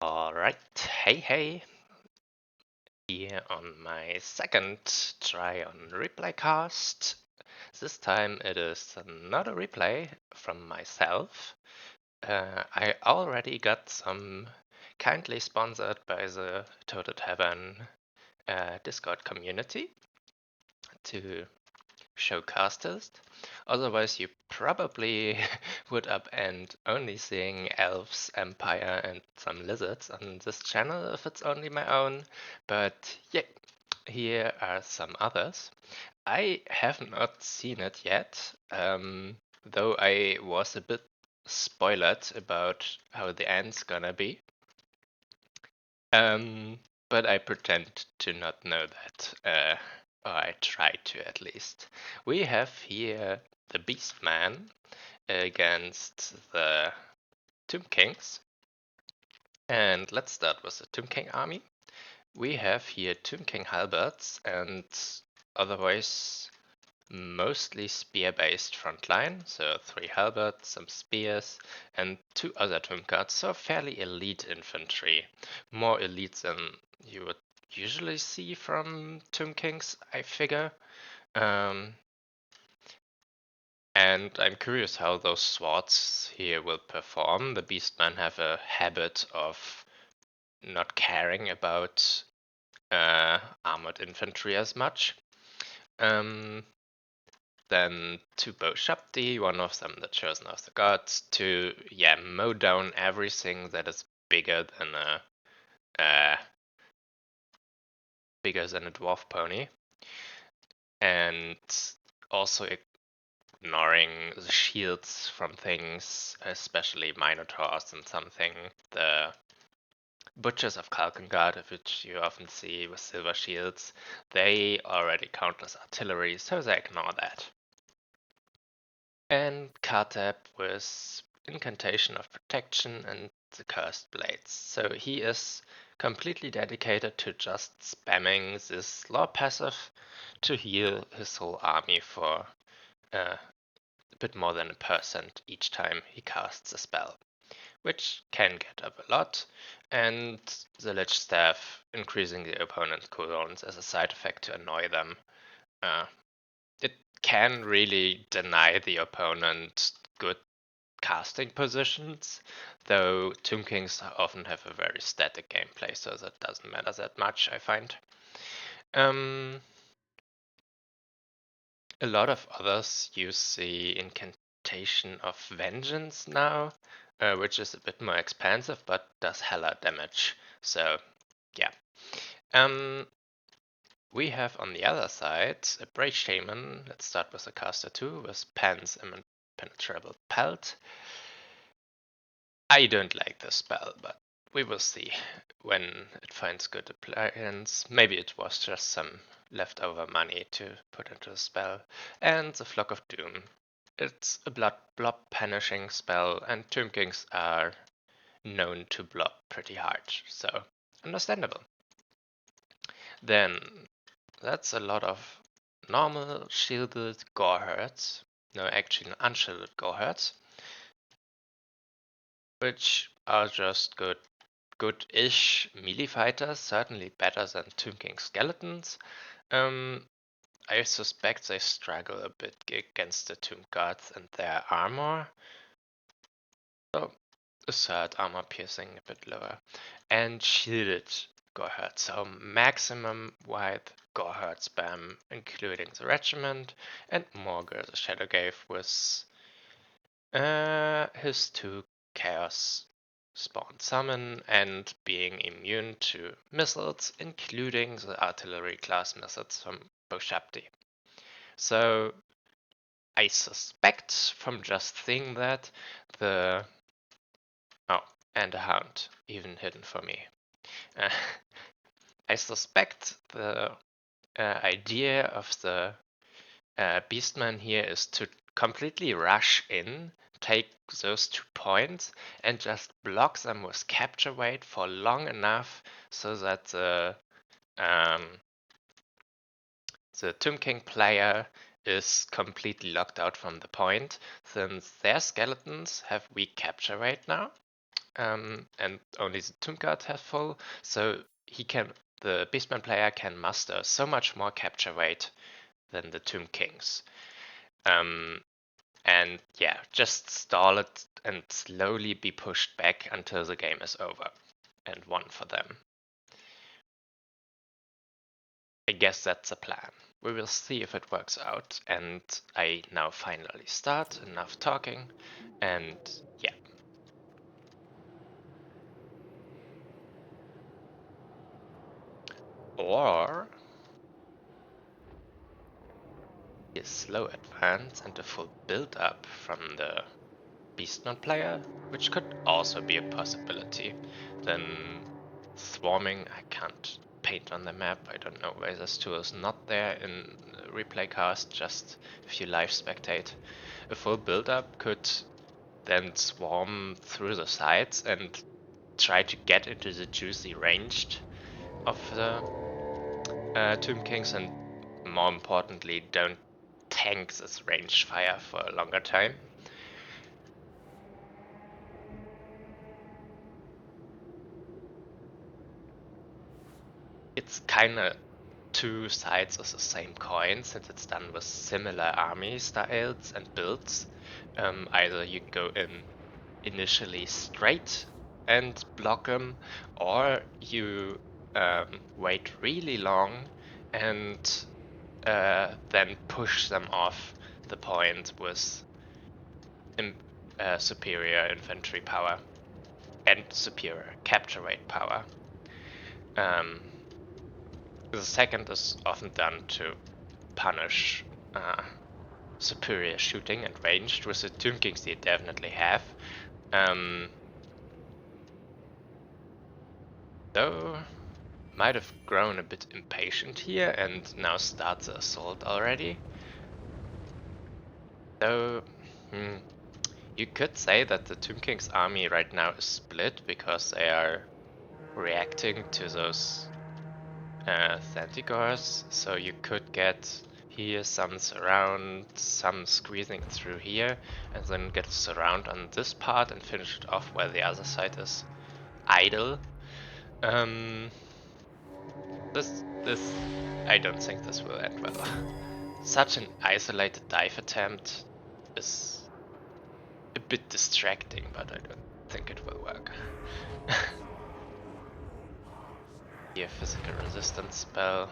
Alright, hey, here on my second try on replaycast. This time it is not a replay from myself. I already got some kindly sponsored by the Total Tavern Discord community to show casters. Otherwise, you probably would upend only seeing elves, empire, and some lizards on this channel if it's only my own. But yeah, here are some others. I have not seen it yet, though I was a bit spoiled about how the end's gonna be. Um, but I pretend to not know that, or I try to at least. We have here the Beastman against the Tomb Kings. And let's start with the Tomb King army. We have here Tomb King halberds and otherwise mostly spear-based frontline, so 3 halberds, some spears, and 2 other tomb guards, so fairly elite infantry. More elite than you would usually see from Tomb Kings, I figure. Um, and I'm curious how those swords here will perform. The Beastmen have a habit of not caring about armored infantry as much. Then to Boshapti, one of them the chosen of the gods, to mow down everything that is bigger than uh, a dwarf pony, and also ignoring the shields from things, especially minotaurs and something. The butchers of Kalkengard, which you often see with silver shields, they already count as artillery, so they ignore that. And Kartab with Incantation of Protection and the Cursed Blades. So he is completely dedicated to just spamming this lore passive to heal his whole army for a bit more than 1% each time he casts a spell, which can get up a lot, and the Lich Staff increasing the opponent's cooldowns as a side effect to annoy them. It can really deny the opponent good casting positions, though Tomb Kings often have a very static gameplay, so that doesn't matter that much, I find. A lot of others use the Incantation of Vengeance now, which is a bit more expensive but does hella damage. So, yeah. We have on the other side a Brave Shaman. Let's start with a caster 2 with Pan's Impenetrable Pelt. I don't like this spell, but we will see when it finds good appliance. Maybe it was just some leftover money to put into the spell. And the Flock of Doom. It's a blob punishing spell, and Tomb Kings are known to blob pretty hard, so understandable. Then that's a lot of normal shielded Goreherds. No, actually unshielded Goreherds, which are just good-ish melee fighters, certainly better than Tomb King skeletons. I suspect they struggle a bit against the Tomb Guards and their armor. So, a third armor piercing a bit lower. And shielded Goreherd, so maximum wide Goreherd spam, including the regiment, and Morgul the Shadowgave with his 2 Chaos Spawn Summon and being immune to missiles, including the artillery class missiles from Boshapti. So I suspect from just seeing that the... Oh, and a hound, even hidden for me. I suspect the idea of the Beastman here is to completely rush in, take those 2 points, and just block them with capture weight for long enough so that the Tomb King player is completely locked out from the point, since their skeletons have weak capture rate now. and only the Tomb Guard has full, so the Beastman player can muster so much more capture weight than the Tomb Kings. And yeah, just stall it and slowly be pushed back until the game is over and won for them. I guess that's the plan. We will see if it works out, and I now finally start, enough talking, and yeah. Or a slow advance and a full build up from the Beastman player, which could also be a possibility. Then swarming, I can't paint on the map, I don't know why this tool is not there in replay cast, just if you live spectate. A full build up could then swarm through the sides and try to get into the juicy ranged of the Tomb Kings, and more importantly, don't tank this ranged fire for a longer time. It's kinda two sides of the same coin, since it's done with similar army styles and builds. Either you go in initially straight and block them, or you wait really long and then push them off the point with superior infantry power and superior capture rate power. The second is often done to punish superior shooting and ranged, with the Tomb Kings they definitely have. Though might have grown a bit impatient here and now starts the assault already. Though you could say that the Tomb King's army right now is split because they are reacting to those Thantigors, so you could get here some surround, some squeezing through here, and then get a surround on this part and finish it off where the other side is idle. This, I don't think this will end well. Such an isolated dive attempt is a bit distracting, but I don't think it will work. Here, physical resistance spell.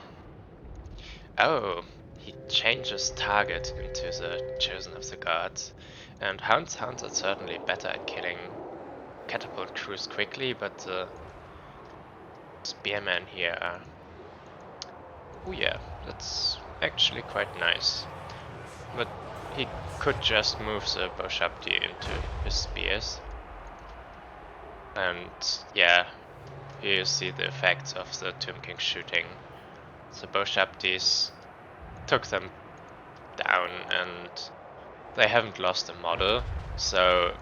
Oh, he changes target into the Chosen of the Gods. And Hounds are certainly better at killing catapult crews quickly, but the Spearmen here are... Oh yeah, that's actually quite nice. But he could just move the Boshabdi into his spears. And yeah, here you see the effects of the Tomb King shooting. The Boshabdis took them down and they haven't lost a model, so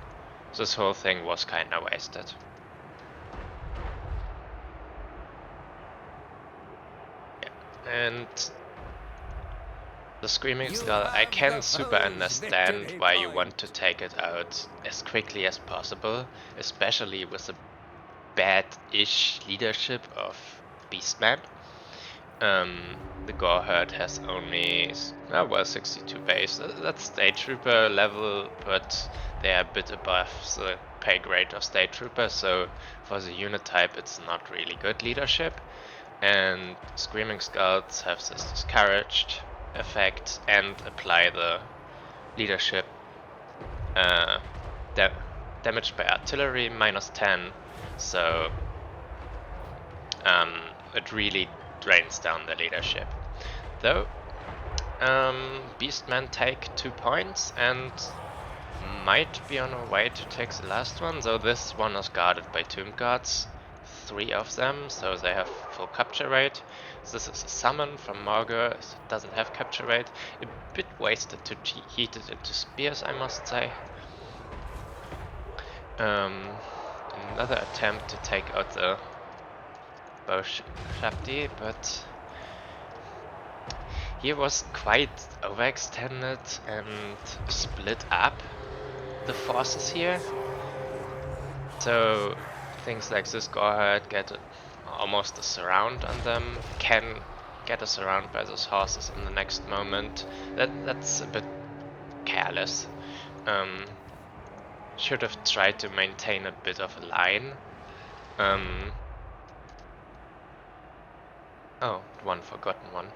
this whole thing was kinda wasted. Yeah. And the Screaming Skull, I can super understand why you want to take it out as quickly as possible, especially with the bad-ish leadership of Beastmen. The Gore Herd has only, 62 base. That's State Trooper level, but they are a bit above the pay grade of State Trooper, so for the unit type it's not really good leadership. And Screaming Skulls have this discouraged effect and apply the leadership damaged by artillery -10, so it really drains down the leadership. Though Beastmen take 2 points and might be on a way to take the last one, though this one is guarded by Tomb Guards, 3 of them, so they have full capture rate. This is a summon from Morgur, it doesn't have capture rate. A bit wasted to heat it into spears, I must say. Another attempt to take out the Boshabdi, but he was quite overextended and split up the forces here. So things like this go ahead, get almost a surround on them, can get a surround by those horses in the next moment. That's a bit careless. Should have tried to maintain a bit of a line. Oh, one forgotten one.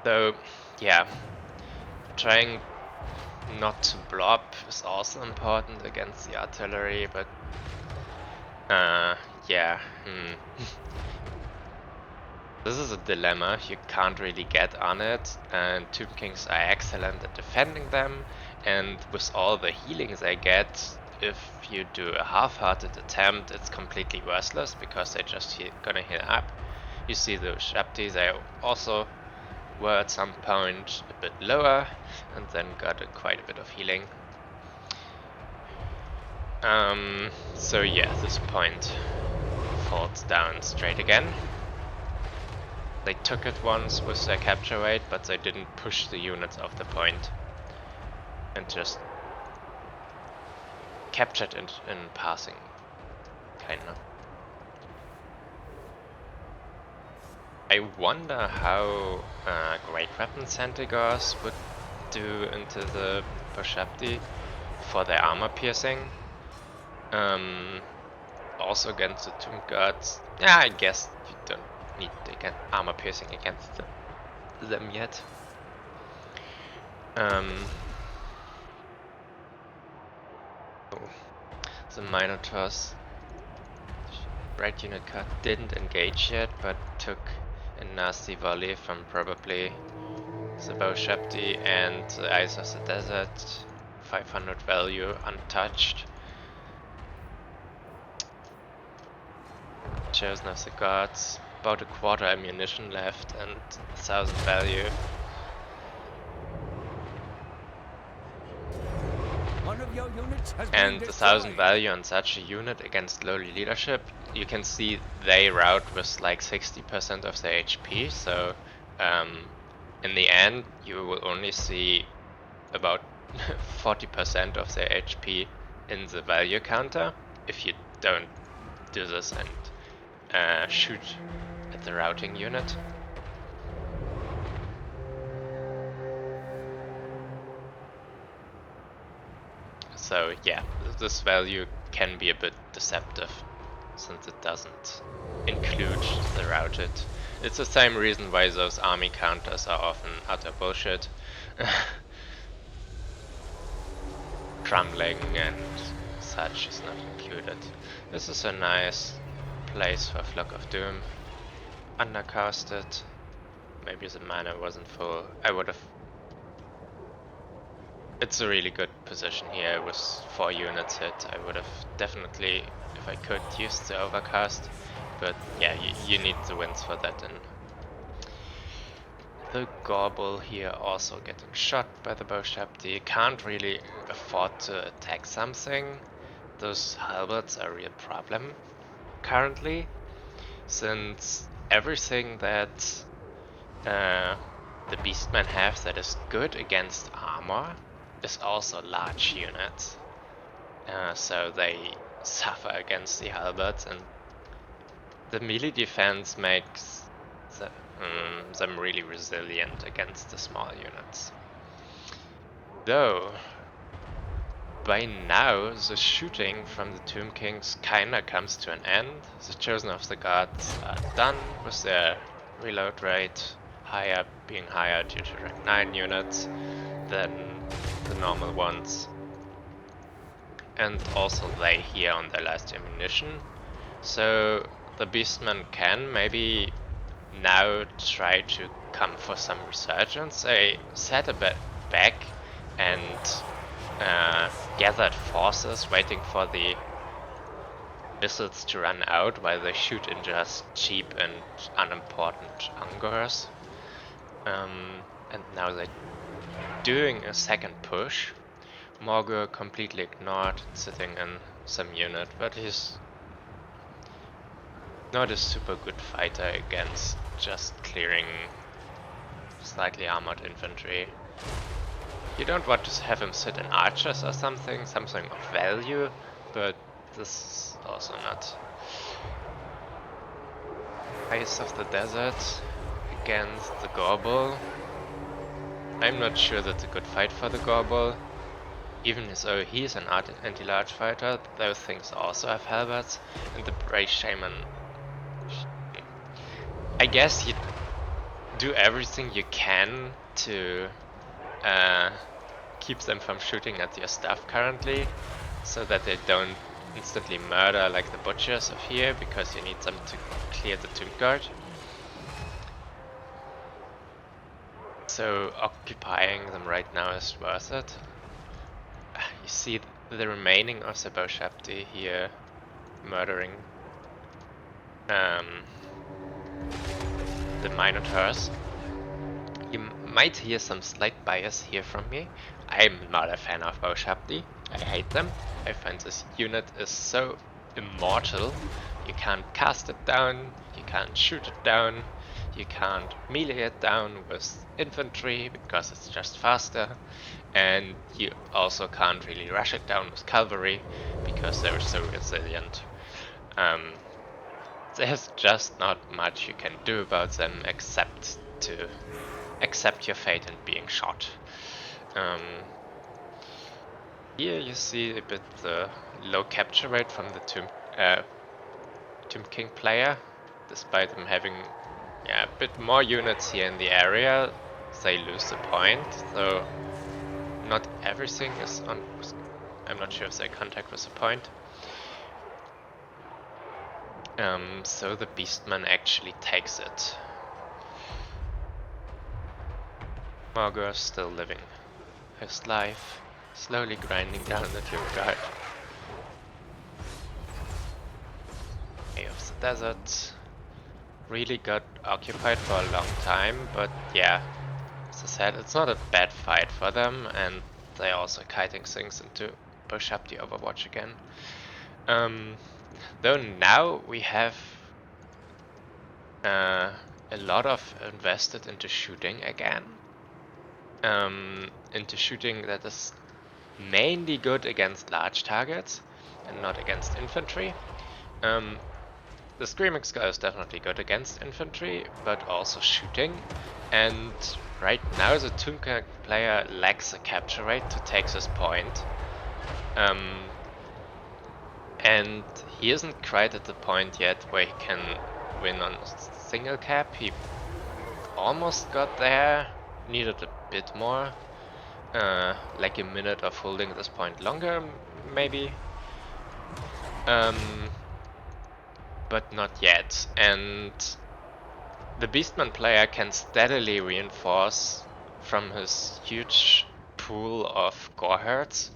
So, yeah, trying not to blob is also important against the artillery, but yeah. This is a dilemma, you can't really get on it, and Tomb Kings are excellent at defending them, and with all the healing they get, if you do a half-hearted attempt, it's completely worthless, because they're just gonna heal up. You see the Shabti, they also were at some point a bit lower, and then got quite a bit of healing. So yeah, this point falls down straight again. They took it once with their capture rate, but they didn't push the units off the point and just captured it in passing, kinda. I wonder how Great Weapon Centigars would do into the Boshapti for their armor piercing. Also against the Tomb Guards. Yeah, I guess you don't need armor piercing against them yet. The Minotaurs. Right unit card didn't engage yet, but took a nasty volley from probably the Boshapti and the Eyes of the Desert. 500 value, untouched. Chosen of the Gods. About a quarter ammunition left and 1000 value. And 1000 value on such a unit against lowly leadership, you can see they rout with like 60% of their HP, so in the end you will only see about 40% of their HP in the value counter if you don't do this and shoot at the routing unit. So yeah, this value can be a bit deceptive, since it doesn't include the routed. It's the same reason why those army counters are often utter bullshit. Crumbling and such is not included. This is a nice place for Flock of Doom. Undercasted. Maybe the mana wasn't full. I would have... It's a really good position here with 4 units hit. I would have definitely, if I could, used the overcast. But yeah, you need the wins for that. And the Gorble here also getting shot by the Boshapti. Can't really afford to attack something. Those halberds are a real problem currently, since everything that the Beastmen have that is good against armor is also large units. So they suffer against the halberds, and the melee defense makes them really resilient against the small units. Though, by now the shooting from the Tomb Kings kinda comes to an end. The Chosen of the Gods are done with their reload rate being higher due to rank 9 units than the normal ones. And also they here on their last ammunition. So the Beastmen can maybe now try to come for some resurgence. They set a bit back and gathered forces waiting for the missiles to run out while they shoot in just cheap and unimportant Angors. And now they're doing a second push. Morgur completely ignored, sitting in some unit, but he's not a super good fighter against just clearing slightly armored infantry. You don't want to have him sit in archers or something of value, but this is also not. Eyes of the Desert against the Gorbel. I'm not sure that's a good fight for the Gorbel. Even though he's an anti-large fighter, those things also have halberds, and the Bray Shaman. I guess you do everything you can to keep them from shooting at your stuff currently, so that they don't instantly murder like the butchers of here, because you need them to clear the tomb guard. So occupying them right now is worth it. You see the remaining of the Boshabti here murdering the Minotaurs. You might hear some slight bias here from me. I'm not a fan of Boshabti. I hate them. I find this unit is so immortal. You can't cast it down, you can't shoot it down, you can't melee it down with infantry because it's just faster, and you also can't really rush it down with cavalry because they're so resilient. There's just not much you can do about them except to accept your fate and being shot. Here you see a bit the low capture rate from the Tomb King player, despite them having a bit more units here in the area. They lose the point, so not everything is on. I'm not sure if they contact with the point. So the Beastman actually takes it. Morgur's still living his life, slowly grinding down the tomb guard. Eye of the Desert really got occupied for a long time, but yeah, as I said, it's not a bad fight for them, and they're also kiting things into push up the Overwatch again. Though now we have a lot of invested into shooting again. Into shooting that is mainly good against large targets and not against infantry. The Screaming Skull is definitely good against infantry, but also shooting. And right now the Tomb King player lacks a capture rate to take this point. And he isn't quite at the point yet where he can win on single cap. He almost got there, needed a bit more. Like a minute of holding this point longer, maybe. But not yet. And the Beastman player can steadily reinforce from his huge pool of gore herds.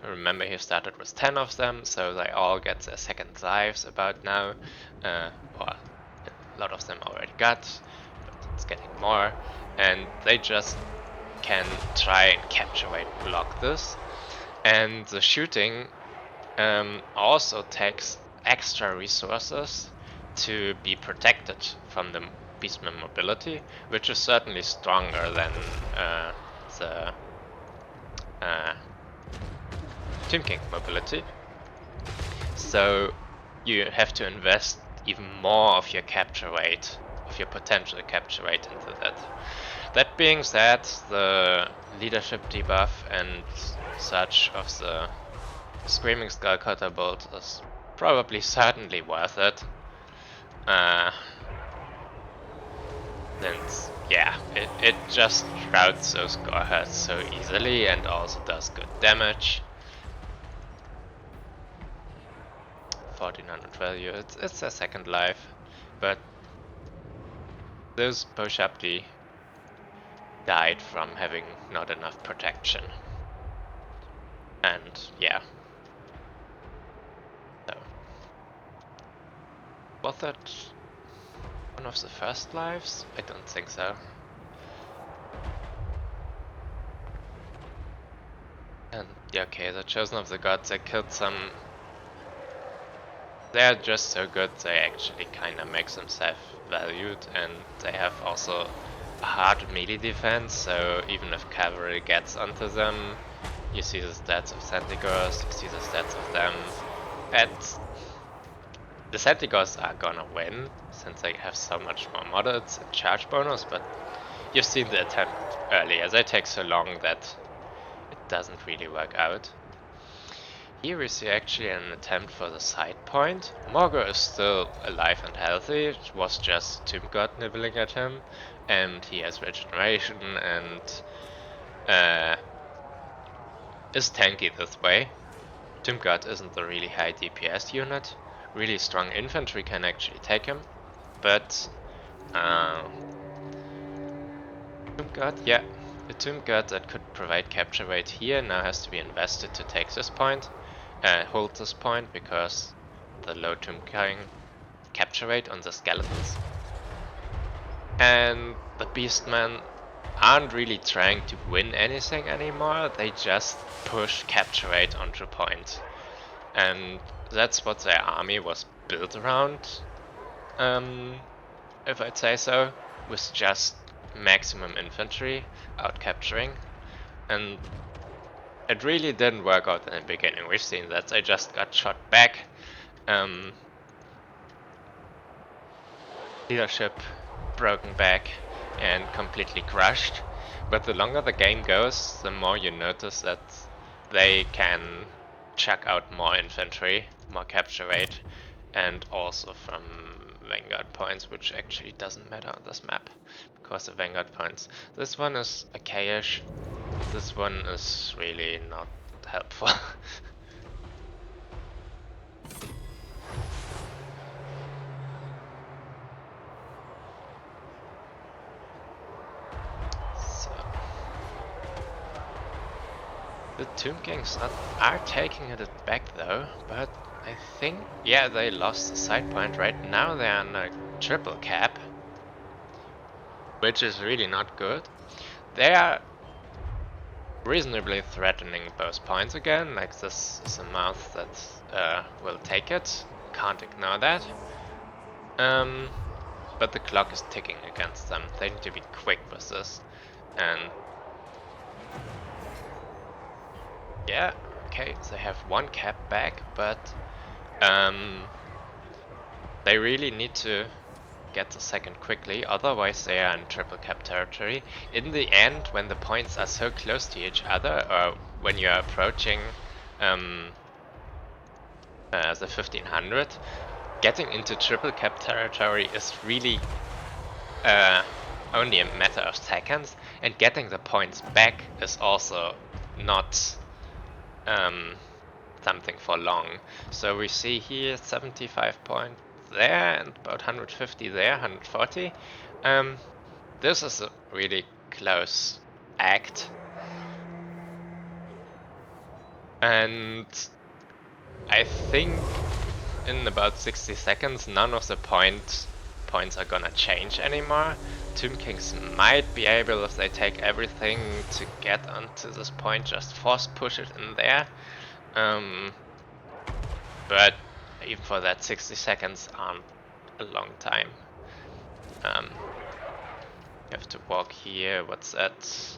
Remember he started with 10 of them, so they all get their second lives about now. Or a lot of them already got, but it's getting more. And they just can try and capture rate block this. And the shooting also takes extra resources to be protected from the Beastman mobility, which is certainly stronger than the Tomb King mobility. So you have to invest even more of your capture rate, of your potential capture rate into that. That being said, the leadership debuff and such of the Screaming Skull Catapult is probably certainly worth it. And yeah, it just shrouds those gore herds so easily and also does good damage. 1400 value, it's a second life, but those Boshabti died from having not enough protection. And yeah. So was that one of the first lives? I don't think so. And yeah, okay, the Chosen of the Gods, they killed some. They're just so good, they actually kinda make themselves valued, and they have also hard melee defense, so even if cavalry gets onto them, you see the stats of Centigors, you see the stats of them. The Centigors are gonna win, since they have so much more models and charge bonus, but you've seen the attempt earlier. They take so long that it doesn't really work out. Here we see actually an attempt for the side point. Morgo is still alive and healthy, it was just Tomb God nibbling at him, and he has regeneration and is tanky this way. Tomb God isn't a really high DPS unit, really strong infantry can actually take him, but Tomb God, yeah, a Tomb God that could provide capture rate here now has to be invested to take this point, hold this point because the low Tomb King capture rate on the skeletons. And the Beastmen aren't really trying to win anything anymore, they just push capture rate onto point. And that's what their army was built around, if I'd say so, with just maximum infantry out capturing. And it really didn't work out in the beginning. We've seen that they just got shot back. Leadership broken back and completely crushed. But the longer the game goes, the more you notice that they can chuck out more infantry, more capture rate, and also from Vanguard points, which actually doesn't matter on this map because of Vanguard points. This one is okayish. This one is really not helpful. So the Tomb Kings are taking it back though, but I think, yeah, they lost the side point. Right now they're on a triple cap, which is really not good. They are reasonably threatening both points again, like this is a mouth that will take it, can't ignore that. But the clock is ticking against them, they need to be quick with this, and yeah, okay, they have one cap back, but they really need to get the second quickly, otherwise they are in triple cap territory. In the end, when the points are so close to each other, or when you are approaching the 1500, getting into triple cap territory is really only a matter of seconds, and getting the points back is also not something for long. So we see here 75 points there and about 150 there, 140. This is a really close act. And I think in about 60 seconds none of the points are gonna change anymore. Tomb Kings might be able, if they take everything, to get onto this point, just force push it in there. But even for that, 60 seconds aren't a long time. You have to walk here, what's that?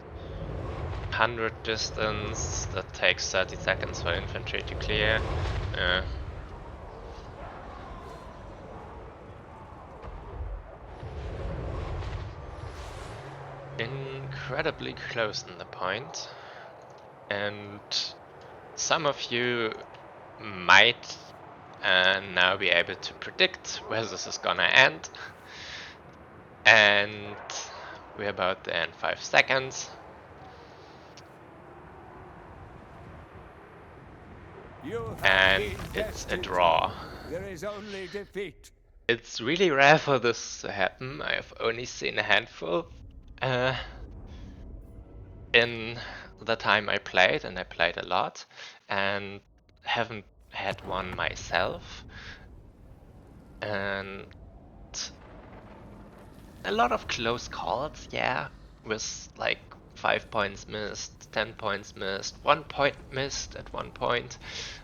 100 distance, that takes 30 seconds for infantry to clear. Incredibly close in the point, and some of you might now be able to predict where this is gonna end, and we're about there in 5 seconds. And it's a draw. There is only defeat. It's really rare for this to happen. I've only seen a handful in the time I played, and I played a lot, and haven't had one myself. And a lot of close calls, yeah, with like 5 points missed, 10 points missed, 1 point missed at one point.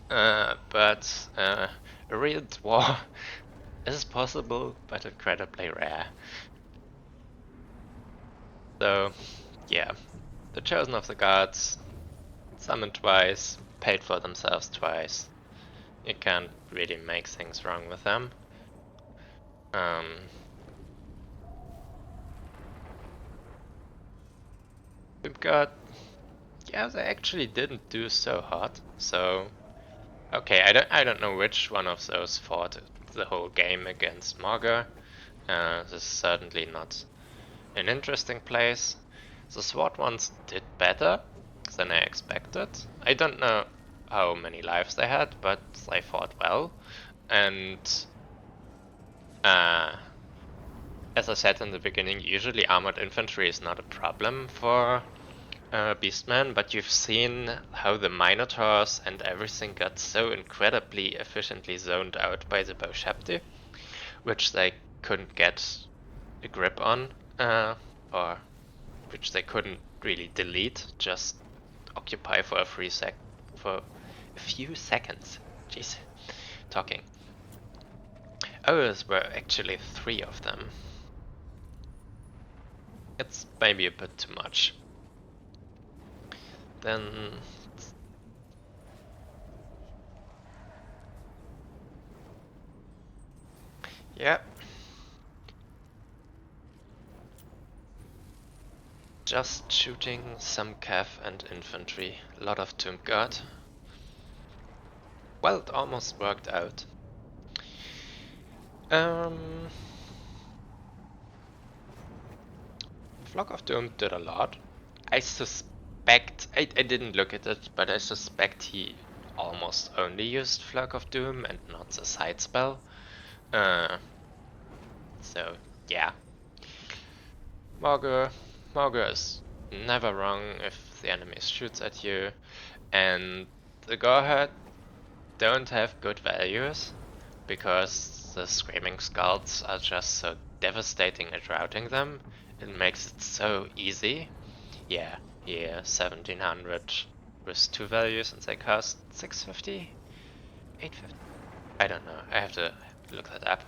But a real draw is possible, but incredibly rare. So, yeah, the Chosen of the Gods, summoned twice, paid for themselves twice. You can't really make things wrong with them. We've got, yeah, they actually didn't do so hot. So, okay, I don't know which one of those fought the whole game against Morga. This is certainly not an interesting place. The SWAT ones did better than I expected. I don't know how many lives they had, but they fought well. And uh, as I said in the beginning, usually armored infantry is not a problem for Beastmen, but you've seen how the Minotaurs and everything got so incredibly efficiently zoned out by the Boshepti, which they couldn't get a grip on, or which they couldn't really delete, just occupy for for a few seconds. Jeez, talking. Oh, there were actually 3 of them. It's maybe a bit too much. Then yeah. Just shooting some cav and infantry. A lot of Tomb Guard. Well, it almost worked out. Flock of Doom did a lot. I suspect, I didn't look at it, but I suspect he almost only used Flock of Doom and not the side spell. So, yeah. Morgur is never wrong if the enemy shoots at you, and the Goreherd don't have good values, because the Screaming Skulls are just so devastating at routing them. It makes it so easy. Yeah, here 1700 with 2 values and they cost 650? 850? I don't know, I have to look that up.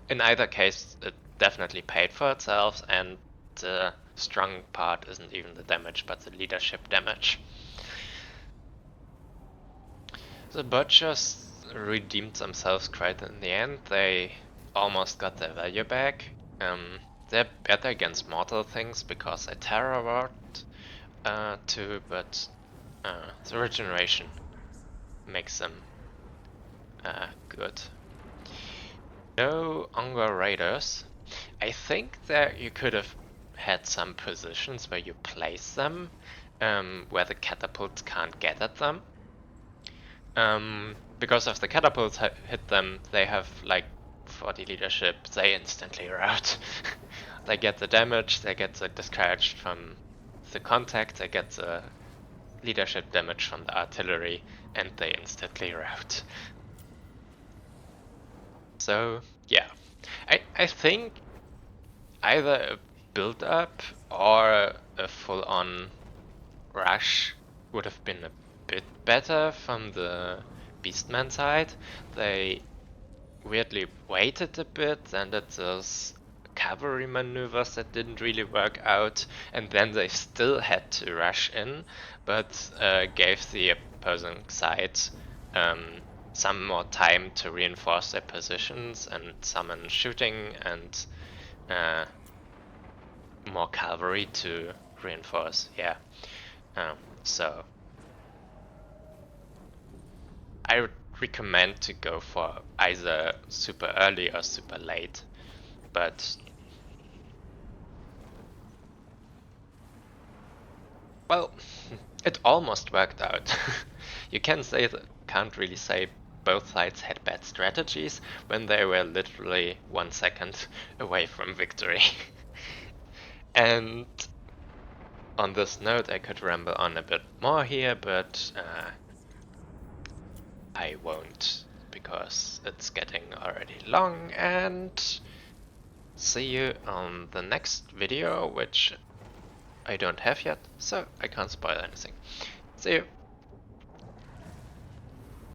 In either case, it definitely paid for itself, and the strong part isn't even the damage, but the leadership damage. The Butchers redeemed themselves quite in the end. They almost got their value back. They're better against mortal things because they terror ward too, but the regeneration makes them good. No Ongar Raiders. I think that you could have had some positions where you place them where the catapults can't get at them. Because if the catapults hit them, they have like 40 leadership, they instantly rout. They get the damage, they get the discouraged from the contact, they get the leadership damage from the artillery, and they instantly rout. So, yeah. I think either a build up or a full on rush would have been a bit better from the Beastman side. They weirdly waited a bit and did those cavalry maneuvers that didn't really work out, and then they still had to rush in, but gave the opposing side some more time to reinforce their positions and summon shooting and more cavalry to reinforce. Yeah. So I would recommend to go for either super early or super late, but well, it almost worked out. You can't really say both sides had bad strategies when they were literally 1 second away from victory. And on this note, I could ramble on a bit more here, but I won't, because it's getting already long, and see you on the next video, which I don't have yet, so I can't spoil anything. See you!